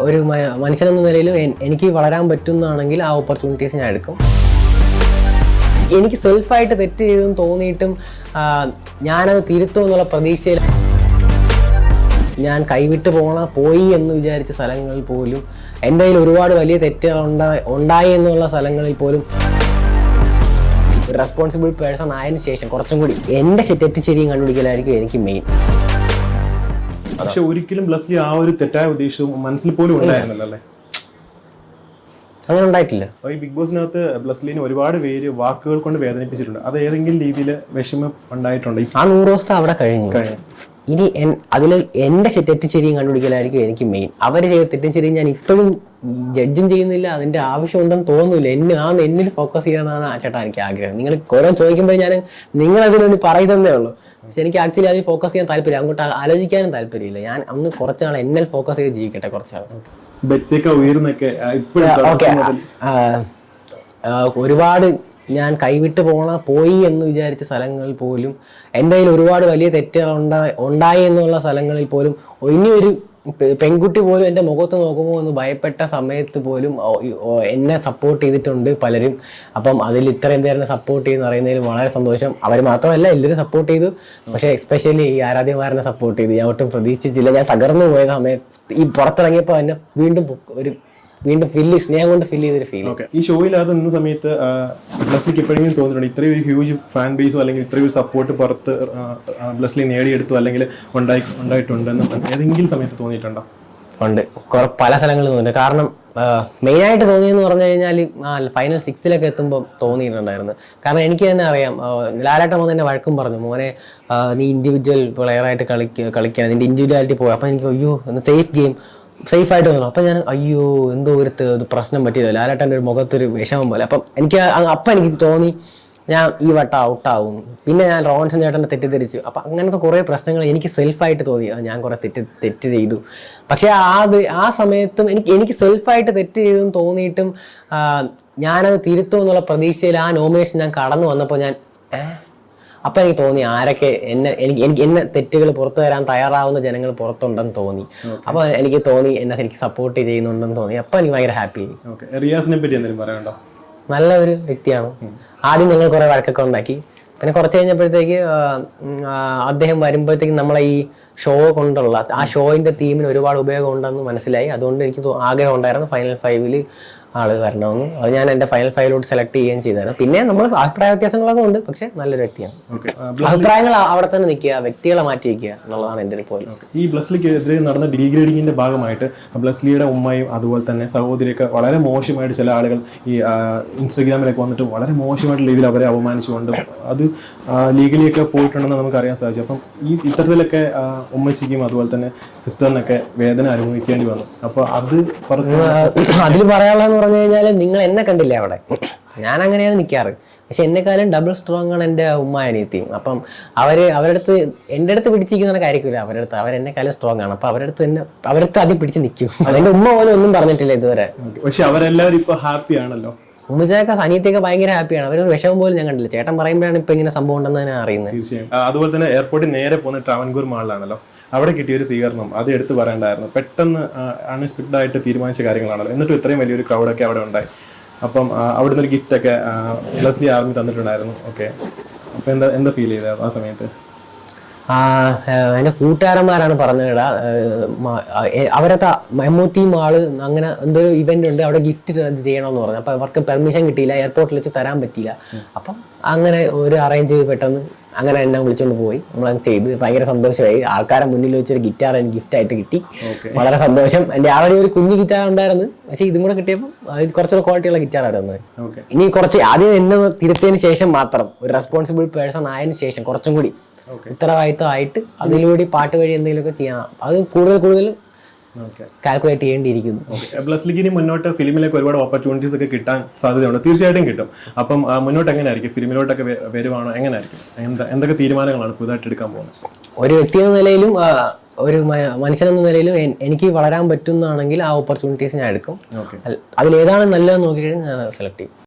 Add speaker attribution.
Speaker 1: ഒരു മനുഷ്യനെന്ന നിലയിലും എനിക്ക് വളരാൻ പറ്റുന്നതാണെങ്കിൽ ആ ഓപ്പർച്യൂണിറ്റീസ് ഞാൻ എടുക്കും. എനിക്ക് സെൽഫായിട്ട് തെറ്റ് ചെയ്തെന്ന് തോന്നിയിട്ടും ഞാനത് തിരുത്തുമെന്നുള്ള പ്രതീക്ഷയിൽ ഞാൻ കൈവിട്ട് പോയി എന്ന് വിചാരിച്ച സ്ഥലങ്ങളിൽ പോലും എൻ്റെ കയ്യിൽ ഒരുപാട് വലിയ തെറ്റുകൾ ഉണ്ടായി എന്നുള്ള സ്ഥലങ്ങളിൽ പോലും ഒരു റെസ്പോൺസിബിൾ പേഴ്സൺ ആയതിനു ശേഷം കുറച്ചും കൂടി എൻ്റെ തെറ്റ് ശരിയും കണ്ടുപിടിക്കലായിരിക്കും എനിക്ക് മെയിൻ.
Speaker 2: പക്ഷെ ഒരിക്കലും ബ്ലസ്ലി ആ ഒരു തെറ്റായ ഉദ്ദേശവും മനസ്സിൽ പോലും ഉണ്ടായിരുന്നല്ലോ അല്ലേ?
Speaker 1: അങ്ങനെ ഉണ്ടായിട്ടില്ല.
Speaker 2: ഈ ബിഗ് ബോസിനകത്ത് ബ്ലസ്ലിനെ ഒരുപാട് പേര് വാക്കുകൾ കൊണ്ട് വേദനിപ്പിച്ചിട്ടുണ്ട്. അത് ഏതെങ്കിലും രീതിയിൽ വിഷമം ഉണ്ടായിട്ടുണ്ട്?
Speaker 1: ആ 100 ദിവസത്തെ അവിടെ കഴിഞ്ഞു. ഇനി അതിൽ എൻ്റെ തെറ്റും ശരിയും കണ്ടുപിടിക്കലായിരിക്കും എനിക്ക് മെയിൻ. അവർ ചെയ്ത തെറ്റും ശരിയും ഞാൻ ഇപ്പോഴും ജഡ്ജും ചെയ്യുന്നില്ല, അതിൻ്റെ ആവശ്യമുണ്ടെന്ന് തോന്നുന്നില്ല. എന്നിൽ ഫോക്കസ് ചെയ്യാനാണ് ആ ചേട്ടാ എനിക്ക് ആഗ്രഹം. നിങ്ങൾ ഓരോ ചോദിക്കുമ്പോൾ ഞാൻ നിങ്ങളതിന് വേണ്ടി പറയുന്നതേ ഉള്ളൂ. പക്ഷെ എനിക്ക് ആക്ച്വലി അതിൽ ഫോക്കസ് ചെയ്യാൻ താല്പര്യം, അങ്ങോട്ട് ആലോചിക്കാനും താല്പര്യമില്ല. ഞാൻ ഒന്ന് കുറച്ചാൾ എന്നിൽ ഫോക്കസ് ചെയ്ത് ജീവിക്കട്ടെ കുറച്ചാൾ. ഒരുപാട് ഞാൻ കൈവിട്ട് പോയി എന്ന് വിചാരിച്ച സ്ഥലങ്ങളിൽ പോലും എൻ്റെ കയ്യിൽ ഒരുപാട് വലിയ തെറ്റുകൾ ഉണ്ടായി എന്നുള്ള സ്ഥലങ്ങളിൽ പോലും ഇനിയൊരു പെൺകുട്ടി പോലും എൻ്റെ മുഖത്ത് നോക്കുമ്പോൾ എന്ന് ഭയപ്പെട്ട സമയത്ത് പോലും എന്നെ സപ്പോർട്ട് ചെയ്തിട്ടുണ്ട് പലരും. അപ്പം അതിൽ ഇത്രയും പേരെന്നെ സപ്പോർട്ട് ചെയ്യുന്ന പറയുന്നതിൽ വളരെ സന്തോഷം. അവർ മാത്രമല്ല, എല്ലാവരും സപ്പോർട്ട് ചെയ്തു. പക്ഷേ എസ്പെഷ്യലി ഈ ആരാധ്യമാരനെ സപ്പോർട്ട് ചെയ്തു. ഞാൻ ഒട്ടും പ്രതീക്ഷിച്ചില്ല. ഞാൻ തകർന്നു പോയ സമയത്ത് ഈ പുറത്തിറങ്ങിയപ്പോൾ എന്നെ വീണ്ടും സ്നേഹം കൊണ്ട് ഫില്ല് ചെയ്തൊരു ഫീൽ.
Speaker 2: ഈ ഷോയിലകത്ത് നിന്ന സമയത്ത് ബ്ലസ്ലിക്ക് എപ്പോഴെങ്കിലും തോന്നിയിട്ടുണ്ട് ഇത്രയും ഒരു ഹ്യൂജ് ഫാൻ ബേസോ അല്ലെങ്കിൽ ഇത്രയും ഒരു സപ്പോർട്ട് പുറത്ത് ബ്ലസ്ലി നേടിയെടുത്തു അല്ലെങ്കിൽ ഉണ്ടായിട്ടുണ്ടെന്ന് ഏതെങ്കിലും സമയത്ത് തോന്നിയിട്ടുണ്ടോ?
Speaker 1: ഉണ്ട്, പല സ്ഥലങ്ങളിൽ തോന്നിയിട്ടുണ്ട്. കാരണം മെയിനായിട്ട് തോന്നിയെന്ന് പറഞ്ഞു കഴിഞ്ഞാൽ ഫൈനൽ 6 എത്തുമ്പോൾ തോന്നിയിട്ടുണ്ടായിരുന്നു. കാരണം എനിക്ക് തന്നെ അറിയാം, ലാലേട്ടൻ വന്ന് എന്നെ വഴക്കും പറഞ്ഞു, മോനെ നീ ഇൻഡിവിജ്വൽ പ്ലെയറായിട്ട് കളിക്കാൻ നിന്റെ ഇൻഡിവിജ്വാലിറ്റി പോയി. അപ്പം എനിക്ക് അയ്യോ സേഫായിട്ട് തോന്നും. അപ്പം ഞാൻ അയ്യോ എന്തോ ഒരു പ്രശ്നം പറ്റിയതോ, ലാലേട്ടൻ്റെ ഒരു മുഖത്തൊരു വിഷമം പോലെ. അപ്പം എനിക്ക് തോന്നി ഞാൻ ഈ വട്ടം ഔട്ടാവും. പിന്നെ ഞാൻ റോൺസൺ ചേട്ടനെ തെറ്റിദ്ധരിച്ചു. അപ്പം അങ്ങനത്തെ കുറേ പ്രശ്നങ്ങൾ എനിക്ക് സെൽഫായിട്ട് തോന്നി. ഞാൻ കുറേ തെറ്റ് ചെയ്തു. പക്ഷേ ആ സമയത്തും എനിക്ക് സെൽഫായിട്ട് തെറ്റ് ചെയ്തെന്ന് തോന്നിയിട്ടും ഞാനത് തിരുത്തുമെന്നുള്ള പ്രതീക്ഷയിൽ ആ നോമിനേഷൻ ഞാൻ കടന്നു വന്നപ്പോൾ അപ്പം എനിക്ക് തോന്നി ആരൊക്കെ എന്നെ തെറ്റുകൾ പുറത്തു വരാൻ തയ്യാറാവുന്ന ജനങ്ങൾ പുറത്തുണ്ടെന്ന് തോന്നി. അപ്പോൾ എനിക്ക് തോന്നി എനിക്ക് സപ്പോർട്ട് ചെയ്യുന്നുണ്ടെന്ന് തോന്നി. അപ്പം എനിക്ക് ഭയങ്കര ഹാപ്പി.
Speaker 2: റിയാസിനെ പറ്റി എന്തെങ്കിലും പറയാനുണ്ടോ?
Speaker 1: നല്ല ഒരു വ്യക്തിയാണ്. ആദ്യം ഞങ്ങൾ കുറേ വഴക്കൊക്കെ ഉണ്ടാക്കി. പിന്നെ കുറച്ച് കഴിഞ്ഞപ്പോഴത്തേക്ക് അദ്ദേഹം വരുമ്പോഴത്തേക്കും നമ്മളെ ഈ ഷോ കൊണ്ടുള്ള ആ ഷോയിൻ്റെ തീമിന് ഒരുപാട് ഉപയോഗം ഉണ്ടെന്ന് മനസ്സിലായി. അതുകൊണ്ട് എനിക്ക് ആഗ്രഹം ഉണ്ടായിരുന്നു ഫൈനൽ 5 ആള് വരണമെന്ന്. അത് ഞാൻ എൻ്റെ ഫൈനൽ 5 സെലക്ട് ചെയ്യുകയും ചെയ്തായിരുന്നു. പിന്നെ നമ്മൾ അഭിപ്രായ വ്യത്യാസങ്ങളൊക്കെ ഉണ്ട്, പക്ഷെ നല്ലൊരു വ്യക്തിയാണ്. അഭിപ്രായങ്ങൾ അവിടെ തന്നെ നിൽക്കുക, വ്യക്തികളെ മാറ്റി വയ്ക്കുക എന്നുള്ളതാണ് എൻ്റെ ഒരു പോയിന്റ്.
Speaker 2: ഈ ബ്ലസ്ലിക്കെതിരെ നടന്ന ഡീഗ്രേഡിങ്ങിന്റെ ഭാഗമായിട്ട് ബ്ലസ്ലിയുടെ ഉമ്മയും അതുപോലെ തന്നെ സഹോദരിയൊക്കെ വളരെ മോശമായിട്ട് ചില ആളുകൾ ഈ ഇൻസ്റ്റഗ്രാമിലൊക്കെ വന്നിട്ട് വളരെ മോശമായിട്ടുള്ള രീതിയിൽ അവരെ അപമാനിച്ചുകൊണ്ടും അത് ലീഗലിയൊക്കെ പോയിട്ടുണ്ടെന്ന് നമുക്ക് അറിയാൻ സാധിച്ചു. അപ്പം ഈ ഇത്തരത്തിലൊക്കെ ഉമ്മച്ചിക്കും അതുപോലെ തന്നെ സിസ്റ്ററിനൊക്കെ വേദന അനുഭവിക്കേണ്ടി വന്നു. അപ്പോൾ
Speaker 1: അതിൽ പറയാനുള്ളതെന്ന് പറഞ്ഞു കഴിഞ്ഞാൽ, നിങ്ങൾ എന്നെ കണ്ടില്ലേ അവിടെ, ഞാൻ അങ്ങനെയാണ് നിൽക്കാറ്. പക്ഷെ എന്നെക്കാളും ഡബിൾ സ്ട്രോങ് ആണ് എൻ്റെ ഉമ്മ അനിയത്തിയും. അപ്പം എൻ്റെ അടുത്ത് പിടിച്ചിരിക്കുന്ന കാര്യമില്ല, അവരെന്നെക്കാളും സ്ട്രോങ് ആണ്. അപ്പൊ അവരടുത്ത് ആദ്യം പിടിച്ച് നിൽക്കും. അതെന്റെ ഉമ്മ പോലും ഒന്നും പറഞ്ഞിട്ടില്ല ഇതുവരെ.
Speaker 2: പക്ഷെ അവരെല്ലാവരും ഇപ്പൊ ഹാപ്പി ആണല്ലോ.
Speaker 1: ഉമ്മച്ചാക്ക അനിയത്തിയൊക്കെ ഭയങ്കര ഹാപ്പിയാണ്. അവരൊരു വിഷമം പോലും ഞാൻ കണ്ടില്ല. ചേട്ടൻ പറയുമ്പോഴാണ് ഇപ്പൊ ഇങ്ങനെ സംഭവം ഉണ്ടെന്ന് ഞാൻ അറിയുന്നത്.
Speaker 2: തീർച്ചയായും. അതുപോലെ തന്നെ എയർപോർട്ടിൽ നേരെ പോകുന്ന ട്രാവൻകൂർ മാളിലാണല്ലോ, അവിടെ കിട്ടിയ ഒരു സ്വീകരണം അത് എടുത്ത് പറയേണ്ടായിരുന്നു. പെട്ടെന്ന് അൺഎക്സ്പെക്റ്റഡ് ആയിട്ട് തീരുമാനിച്ച കാര്യങ്ങളാണല്ലോ. എന്നിട്ടും ഇത്രയും വലിയൊരു ക്രൗഡൊക്കെ അവിടെ ഉണ്ടായി. അപ്പം അവിടുന്ന് ഒരു ഗിഫ്റ്റ് ഒക്കെ ബ്ലസ്ലി ആർമി തന്നിട്ടുണ്ടായിരുന്നു. ഓക്കെ, അപ്പൊ എന്താ ഫീൽ ചെയ്തത് ആ സമയത്ത്?
Speaker 1: എൻ്റെ കൂട്ടുകാരന്മാരാണ് പറഞ്ഞിടാ, അവരൊക്കെ മമ്മൂട്ടി മാള് അങ്ങനെ എന്തൊരു ഇവന്റ് ഉണ്ട്, അവിടെ ഗിഫ്റ്റ് ചെയ്യണമെന്ന് പറഞ്ഞു. അപ്പം അവർക്ക് പെർമിഷൻ കിട്ടിയില്ല, എയർപോർട്ടിൽ വെച്ച് തരാൻ പറ്റിയില്ല. അപ്പം അങ്ങനെ ഒരു അറേഞ്ച് ചെയ്ത് പെട്ടെന്ന് അങ്ങനെ എന്നെ വിളിച്ചുകൊണ്ട് പോയി. നമ്മളത് ചെയ്ത് ഭയങ്കര സന്തോഷമായി. ആൾക്കാരെ മുന്നിൽ വെച്ചൊരു ഗിറ്റാർ എനിക്ക് ഗിഫ്റ്റായിട്ട് കിട്ടി. വളരെ സന്തോഷം. എൻ്റെ ആൾറെഡി ഒരു കുഞ്ഞു ഗിറ്റാർ ഉണ്ടായിരുന്നു, പക്ഷേ ഇതും കൂടെ കിട്ടിയപ്പോൾ കുറച്ചുകൂടെ ക്വാളിറ്റിയുള്ള ഗിറ്റാറായിരുന്നു. ഇനി കുറച്ച് ആദ്യം എന്നെ തിരുത്തിയതിന് ശേഷം മാത്രം, ഒരു റെസ്പോൺസിബിൾ പേഴ്സൺ ആയതിനു ശേഷം കുറച്ചും കൂടി ഉത്തരവാദിത്തമായിട്ട് അതിലൂടെ പാട്ട് വഴി എന്തെങ്കിലുമൊക്കെ ചെയ്യണം. അത് കൂടുതൽ കാൽക്കുലേറ്റ് ചെയ്യേണ്ടിയിരിക്കുന്നു.
Speaker 2: ബ്ലസ്ലിക്ക് മുന്നോട്ട് ഫിലിമിലേക്ക് ഒരുപാട് ഓപ്പർച്യൂണിറ്റീസ് ഒക്കെ കിട്ടാൻ സാധ്യതയുണ്ട്. തീർച്ചയായിട്ടും കിട്ടും. അപ്പം മുന്നോട്ട് എങ്ങനെയായിരിക്കും? ഫിലിമിലോട്ടൊക്കെ വരുവാണോ? എങ്ങനെയായിരിക്കും? എന്തൊക്കെ തീരുമാനങ്ങളാണ് പുതുതായിട്ട് എടുക്കാൻ പോകുന്നത്?
Speaker 1: ഒരു വ്യക്തി എന്ന നിലയിലും ഒരു മനുഷ്യനെന്ന നിലയിലും എനിക്ക് വളരാൻ പറ്റുന്നതാണെങ്കിൽ ആ ഓപ്പർച്യൂണിറ്റീസ് ഞാൻ എടുക്കും. അതിലേതാണ് നല്ലതെന്ന് നോക്കിക്കഴിഞ്ഞാൽ ഞാൻ സെലക്ട് ചെയ്യും.